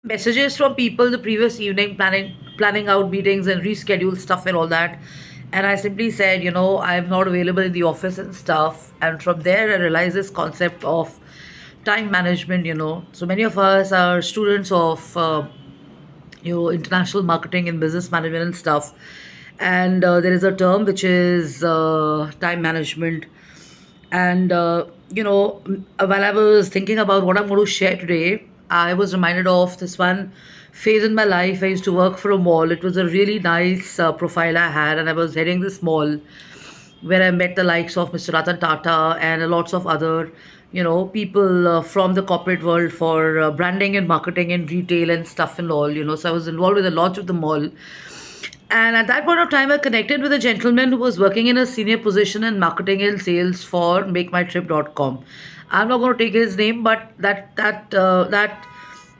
messages from people the previous evening, planning out meetings and reschedule stuff and all that. And I simply said, I'm not available in the office and stuff. And from there, I realized this concept of time management. So many of us are students of international marketing and business management and stuff. And there is a term which is time management. And while I was thinking about what I'm going to share today, I was reminded of this one phase in my life. I used to work for a mall. It was a really nice profile I had, and I was heading this mall where I met the likes of Mr. Ratan Tata and lots of other, people from the corporate world for branding and marketing and retail and stuff and all. So I was involved with a lot of the mall. And at that point of time, I connected with a gentleman who was working in a senior position in marketing and sales for MakeMyTrip.com. I'm not going to take his name, but that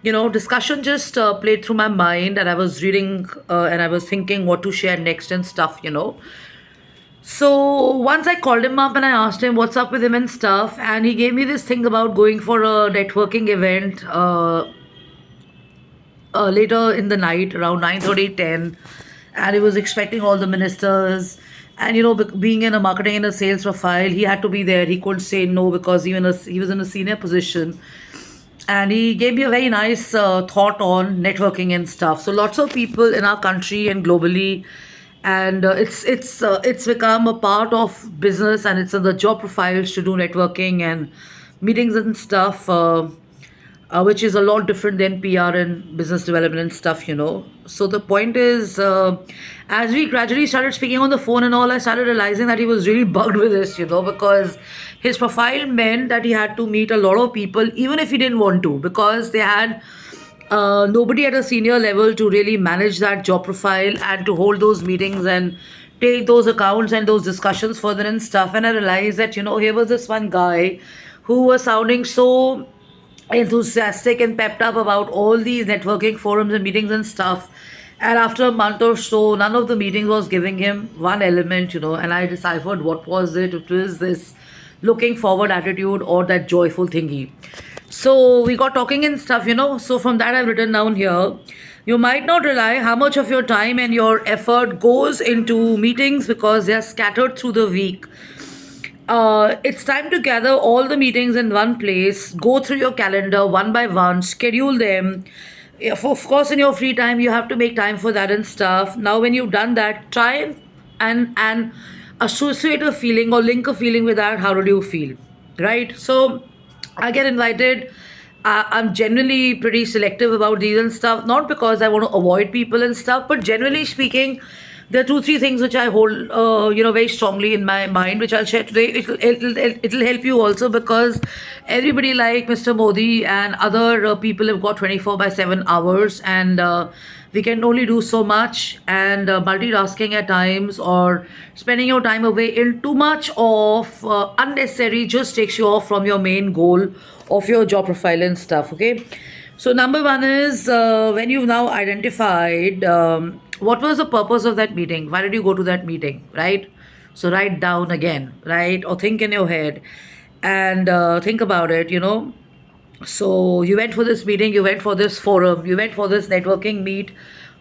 discussion just played through my mind, and I was reading and I was thinking what to share next and stuff. So once I called him up and I asked him what's up with him and stuff, and he gave me this thing about going for a networking event later in the night around 9:30, 10, and he was expecting all the ministers. And being in a marketing and a sales profile, he had to be there. He couldn't say no because he was in a senior position. And he gave me a very nice thought on networking and stuff. So lots of people in our country and globally, and it's become a part of business, and it's in the job profiles to do networking and meetings and stuff. Which is a lot different than PR and business development and stuff. So the point is, as we gradually started speaking on the phone and all, I started realizing that he was really bugged with this, because his profile meant that he had to meet a lot of people, even if he didn't want to, because they had nobody at a senior level to really manage that job profile and to hold those meetings and take those accounts and those discussions further and stuff. And I realized that, here was this one guy who was sounding so enthusiastic and pepped up about all these networking forums and meetings and stuff. And after a month or so, none of the meetings was giving him one element. And I deciphered what was it. It was this looking forward attitude or that joyful thingy. So we got talking and stuff. So from that, I've written down here. You might not realize how much of your time and your effort goes into meetings because they are scattered through the week. It's time to gather all the meetings in one place, go through your calendar one by one, schedule them. Of course, in your free time, you have to make time for that and stuff. Now, when you've done that, try and associate a feeling or link a feeling with that. How do you feel? Right? So, I get invited. I'm generally pretty selective about these and stuff, not because I want to avoid people and stuff, but generally speaking, there are two, three things which I hold, very strongly in my mind, which I'll share today. It'll help you also because everybody like Mr. Modi and other people have got 24/7 hours, and we can only do so much. And multitasking at times or spending your time away in too much of unnecessary just takes you off from your main goal of your job profile and stuff. Okay. So number one is when you've now identified what was the purpose of that meeting? Why did you go to that meeting? Right? So write down again, right? Or think in your head and think about it. So you went for this meeting, you went for this forum, you went for this networking meet.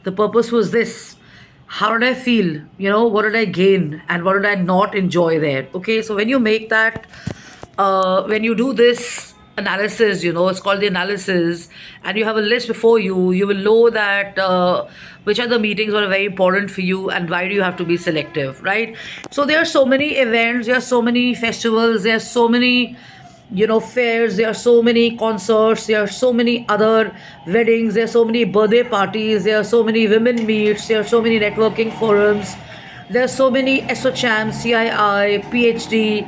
The purpose was this. How did I feel? What did I gain and what did I not enjoy there? Okay, so when you make that, when you do this analysis, it's called the analysis, and you have a list before you, you will know that which are the meetings that are very important for you and why do you have to be selective, right? So there are so many events, there are so many festivals, there are so many fairs, there are so many concerts, there are so many other weddings, there are so many birthday parties, there are so many women meets, there are so many networking forums, there are so many SOCHAM, CII, PhD,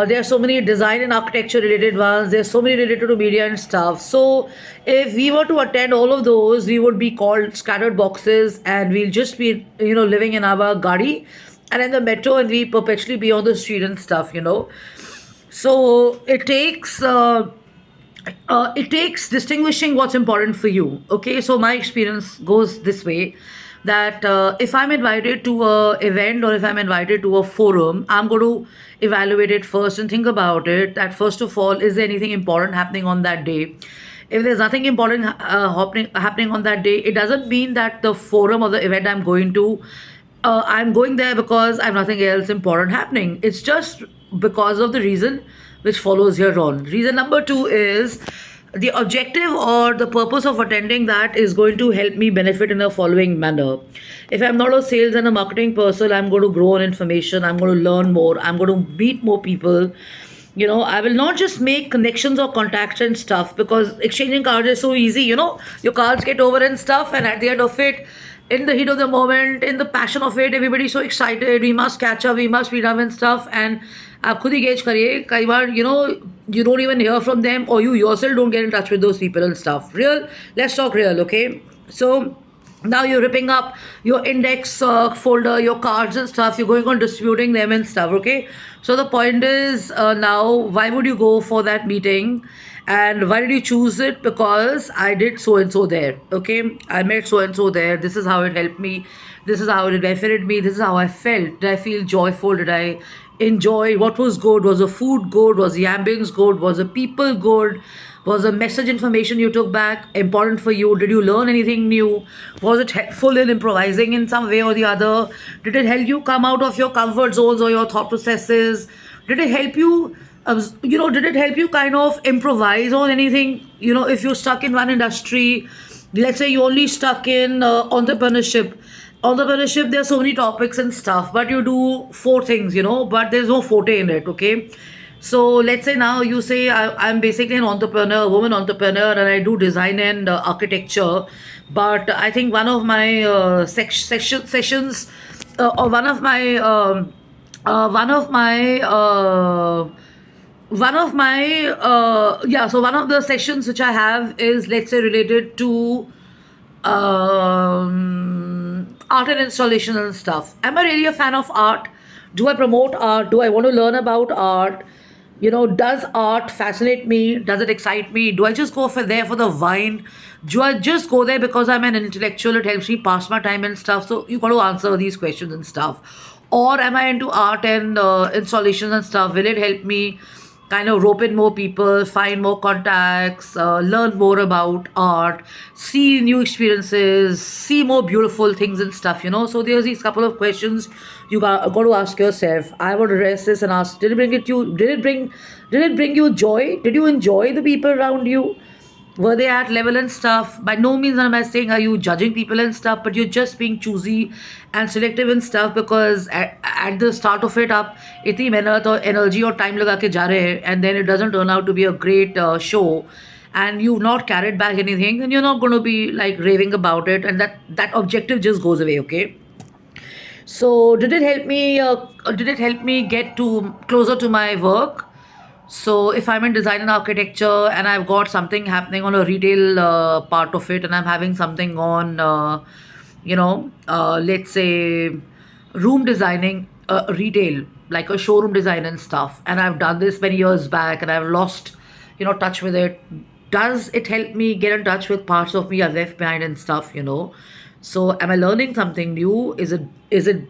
there are so many design and architecture related ones. There's so many related to media and stuff. So if we were to attend all of those, we would be called scattered boxes, and we'll just be living in our gadi and in the metro, and we perpetually be on the street and stuff. So it takes distinguishing what's important for you. Okay, so my experience goes this way, that if I'm invited to a event or if I'm invited to a forum, I'm going to evaluate it first and think about it, that first of all, is there anything important happening on that day? If there's nothing important happening on that day, it doesn't mean that the forum or the event I'm going to, I'm going there because I have nothing else important happening. It's just because of the reason which follows here on. Reason number two is the objective or the purpose of attending that is going to help me benefit in the following manner. If I'm not a sales and a marketing person, I'm going to grow on information, I'm going to learn more, I'm going to meet more people. I will not just make connections or contacts and stuff, because exchanging cards is so easy. Your cards get over and stuff, and at the end of it, in the heat of the moment, in the passion of it, everybody's so excited, we must catch up, we must meet up and stuff, and आप खुद ही gauge करिए कई बार you don't even hear from them, or you yourself don't get in touch with those people and stuff. Let's talk real, okay? So now you're ripping up your index folder, your cards and stuff, you're going on distributing them and stuff, okay? So the point is, now, why would you go for that meeting, and why did you choose it? Because I did so and so there, okay? I met so and so there, this is how it helped me, this is how it benefited me, this is how I felt. Did I feel joyful? Did I enjoy? What was good? Was the food good? Was the ambience good? Was the people good? Was the message information you took back important for you? Did you learn anything new? Was it helpful in improvising in some way or the other? Did it help you come out of your comfort zones or your thought processes? Did it help you, did it help you kind of improvise on anything? If you're stuck in one industry, let's say you're only stuck in entrepreneurship, there are so many topics and stuff, but you do four things, but there's no forte in it, okay? So let's say now you say I'm basically an entrepreneur, woman entrepreneur, and I do design and architecture, but I think one of my sessions, or one of my so one of the sessions which I have is, let's say, related to art and installation and stuff. Am I really a fan of art? Do I promote art? Do I want to learn about art? Does art fascinate me? Does it excite me? Do I just go for the wine? Do I just go there because I'm an intellectual? It helps me pass my time and stuff. So you got to answer these questions and stuff. Or am I into art and installations and stuff? Will it help me kind of rope in more people, find more contacts, learn more about art, see new experiences, see more beautiful things and stuff, So there's these couple of questions you got to ask yourself. I would address this and ask, did it bring you joy? Did you enjoy the people around you? Were they at level and stuff? By no means am I saying are you judging people and stuff, but you're just being choosy and selective and stuff, because at the start of it up itni mehnat or energy or time laga ke ja rahe hai, and then it doesn't turn out to be a great show, and you've not carried back anything, then you're not going to be like raving about it, and that objective just goes away, okay? So did it help me get to closer to my work? So if I'm in design and architecture and I've got something happening on a retail part of it, and I'm having something on, let's say room designing, retail, like a showroom design and stuff, and I've done this many years back and I've lost, touch with it. Does it help me get in touch with parts of me I've left behind and stuff, So am I learning something new? Is it, is it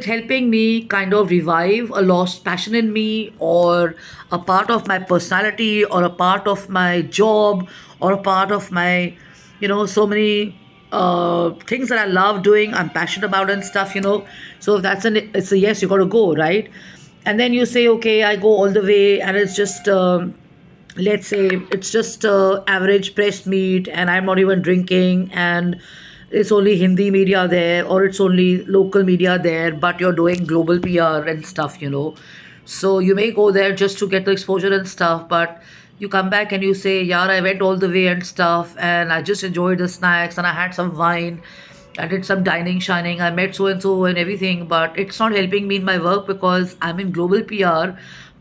helping me kind of revive a lost passion in me, or a part of my personality, or a part of my job, or a part of my, so many things that I love doing, I'm passionate about and stuff, So if it's a yes, you got to go, right? And then you say, okay, I go all the way, and it's just, let's say, it's just average pressed meat, and I'm not even drinking, and it's only Hindi media there, or it's only local media there, but you're doing global PR and stuff, So you may go there just to get the exposure and stuff, but you come back and you say, yeah, I went all the way and stuff, and I just enjoyed the snacks, and I had some wine, I did some dining, shining, I met so and so and everything, but it's not helping me in my work because I'm in global PR,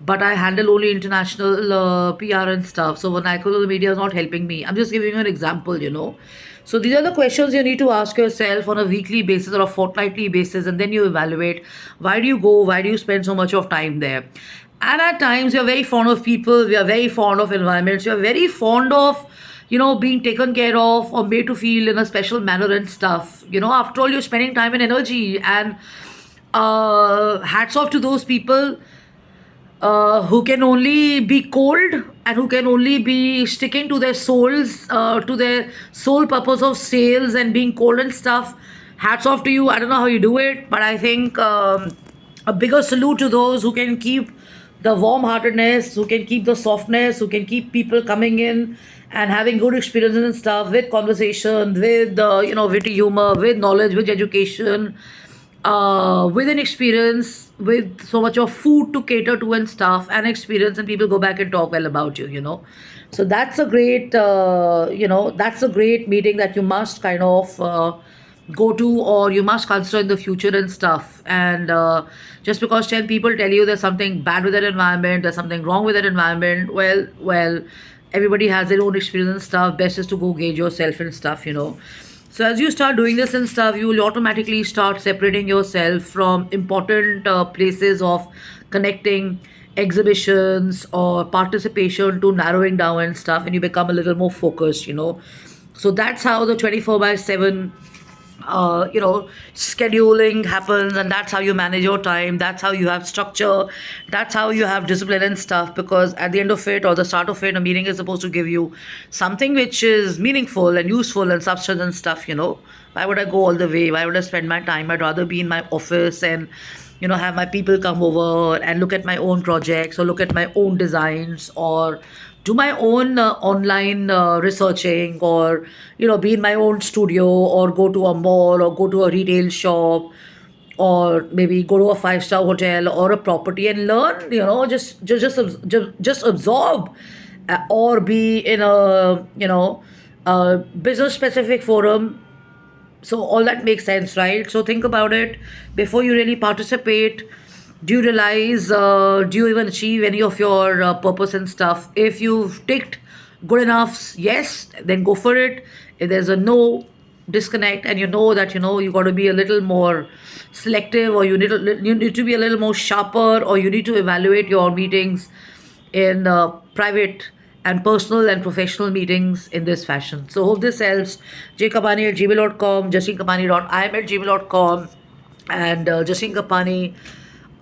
but I handle only international PR and stuff. So vernacular media is not helping me. I'm just giving you an example, So these are the questions you need to ask yourself on a weekly basis or a fortnightly basis, and then you evaluate, why do you go? Why do you spend so much of time there? And at times, you're very fond of people, we are very fond of environments, you're very fond of, being taken care of or made to feel in a special manner and stuff. After all, you're spending time and energy, and hats off to those people who can only be cold and who can only be sticking to their souls, to their sole purpose of sales and being cold and stuff. Hats off to you. I don't know how you do it, but I think a bigger salute to those who can keep the warm heartedness, who can keep the softness, who can keep people coming in and having good experiences and stuff with conversation, with witty humor, with knowledge, with education, with an experience, with so much of food to cater to and stuff and experience, and people go back and talk well about you. So that's a great, that's a great meeting that you must kind of go to, or you must consider in the future and stuff. And just because 10 people tell you there's something bad with that environment, there's something wrong with that environment, well, everybody has their own experience and stuff. Best is to go gauge yourself and stuff. So as you start doing this and stuff, you will automatically start separating yourself from important places of connecting, exhibitions or participation, to narrowing down and stuff, and you become a little more focused. So that's how the 24/7 scheduling happens, and that's how you manage your time, that's how you have structure, that's how you have discipline and stuff. Because at the end of it, or the start of it, a meeting is supposed to give you something which is meaningful and useful and substance and stuff. Why would I go all the way? Why would I spend my time? I'd rather be in my office and have my people come over and look at my own projects, or look at my own designs, or do my own online researching, or be in my own studio, or go to a mall, or go to a retail shop, or maybe go to a five-star hotel or a property and learn. Just absorb, or be in a business specific forum. So all that makes sense, right? So think about it before you really participate. Do you realize, do you even achieve any of your purpose and stuff? If you've ticked good enough yes, then go for it. If there's a no, disconnect, and you know that you got to be a little more selective, or you need to be a little more sharper, or you need to evaluate your meetings in private and personal and professional meetings in this fashion. So hope this helps. jkapani@gmail.com, justine@gmail.com, and Justine Kapani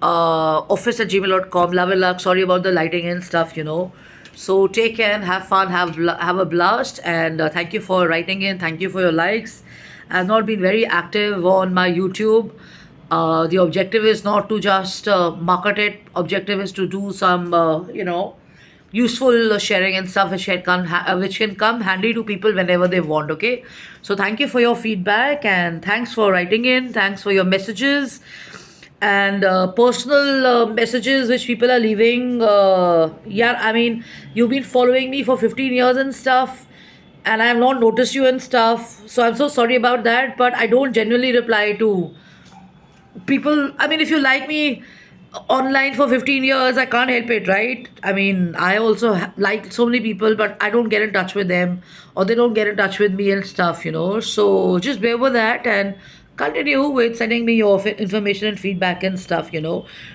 office@gmail.com. Love and luck. Sorry about the lighting and stuff. So take care and have fun, have a blast, and thank you for writing in. Thank you for your likes. I've not been very active on my YouTube. The objective is not to just market it. Objective is to do some, useful sharing and stuff, which can come handy to people whenever they want. Okay, so thank you for your feedback, and thanks for writing in. Thanks for your messages and personal messages which people are leaving. Yeah, I mean, you've been following me for 15 years and stuff, and I have not noticed you and stuff. So I'm so sorry about that, but I don't genuinely reply to people. I mean, if you like me online for 15 years, I can't help it, right? I mean, I also like so many people, but I don't get in touch with them, or they don't get in touch with me and stuff. So just bear with that, and continue with sending me your information and feedback and stuff.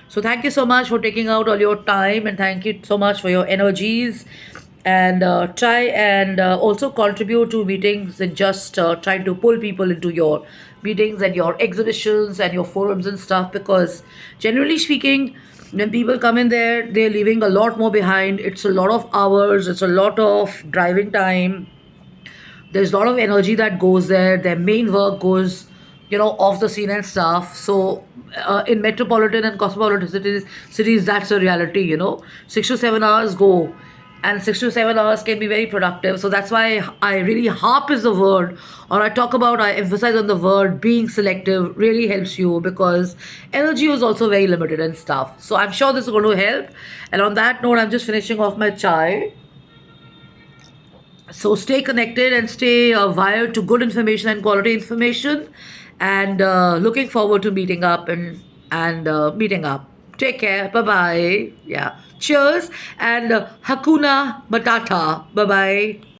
So thank you so much for taking out all your time, and thank you so much for your energies. And try and also contribute to meetings, and just try to pull people into your meetings and your exhibitions and your forums and stuff. Because generally speaking, when people come in there, they're leaving a lot more behind. It's a lot of hours, it's a lot of driving time, there's a lot of energy that goes there. Their main work goes off the scene and stuff. So in metropolitan and cosmopolitan cities, that's a reality. 6 to 7 hours go, and 6 to 7 hours can be very productive. So that's why I really harp is the word, or I emphasize on the word being selective really helps you, because energy is also very limited and stuff. So I'm sure this is going to help. And on that note, I'm just finishing off my chai. So stay connected and stay wired to good information and quality information, and looking forward to meeting up and meeting up. Take care. Bye bye. Yeah. Cheers, and Hakuna Matata. Bye bye.